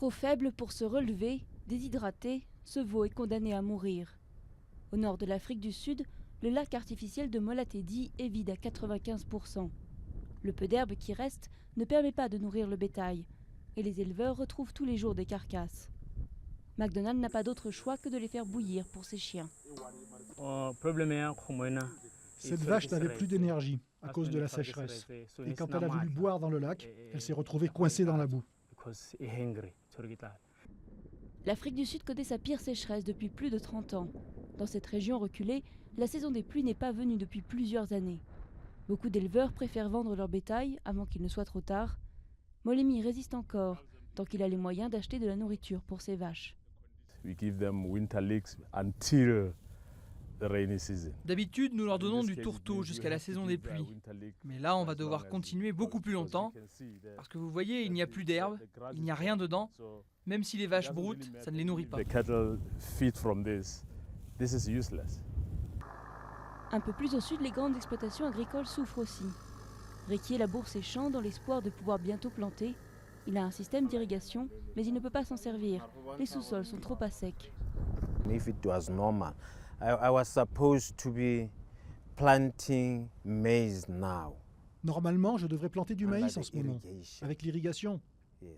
Trop faible pour se relever, déshydraté, ce veau est condamné à mourir. Au nord de l'Afrique du Sud, le lac artificiel de Molatedi est vide à 95%. Le peu d'herbe qui reste ne permet pas de nourrir le bétail, et les éleveurs retrouvent tous les jours des carcasses. McDonald n'a pas d'autre choix que de les faire bouillir pour ses chiens. Cette vache n'avait plus d'énergie à cause de la sécheresse. Et quand elle a voulu boire dans le lac, elle s'est retrouvée coincée dans la boue. L'Afrique du Sud connaît sa pire sécheresse depuis plus de 30 ans. Dans cette région reculée, la saison des pluies n'est pas venue depuis plusieurs années. Beaucoup d'éleveurs préfèrent vendre leur bétail avant qu'il ne soit trop tard. Molemi résiste encore, tant qu'il a les moyens d'acheter de la nourriture pour ses vaches. D'habitude, nous leur donnons du tourteau jusqu'à la saison des pluies. Mais là, on va devoir continuer beaucoup plus longtemps, parce que vous voyez, il n'y a plus d'herbe, il n'y a rien dedans. Même si les vaches broutent, ça ne les nourrit pas. Un peu plus au sud, les grandes exploitations agricoles souffrent aussi. Riquier laboure ses champs dans l'espoir de pouvoir bientôt planter. Il a un système d'irrigation, mais il ne peut pas s'en servir. Les sous-sols sont trop à sec. If it was normal, I was supposed to be planting maize now. Normalement, je devrais planter du maïs en ce moment, avec l'irrigation.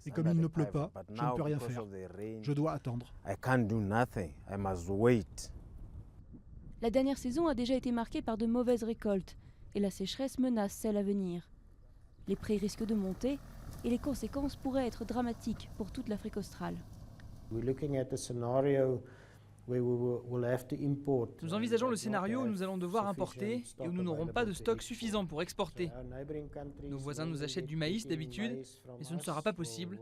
Et comme il ne pleut pas, je ne peux rien faire. Je dois attendre. I can't do nothing. I must wait. La dernière saison a déjà été marquée par de mauvaises récoltes et la sécheresse menace celle à venir. Les prix risquent de monter et les conséquences pourraient être dramatiques pour toute l'Afrique australe. Nous envisageons le scénario où nous allons devoir importer et où nous n'aurons pas de stock suffisant pour exporter. Nos voisins nous achètent du maïs d'habitude, mais ce ne sera pas possible.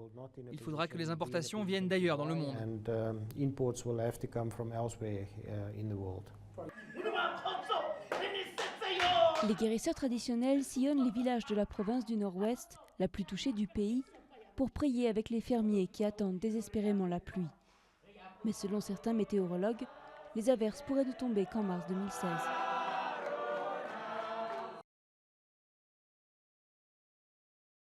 Il faudra que les importations viennent d'ailleurs dans le monde. Les guérisseurs traditionnels sillonnent les villages de la province du Nord-Ouest, la plus touchée du pays, pour prier avec les fermiers qui attendent désespérément la pluie. Mais selon certains météorologues, les averses pourraient ne tomber qu'en mars 2016.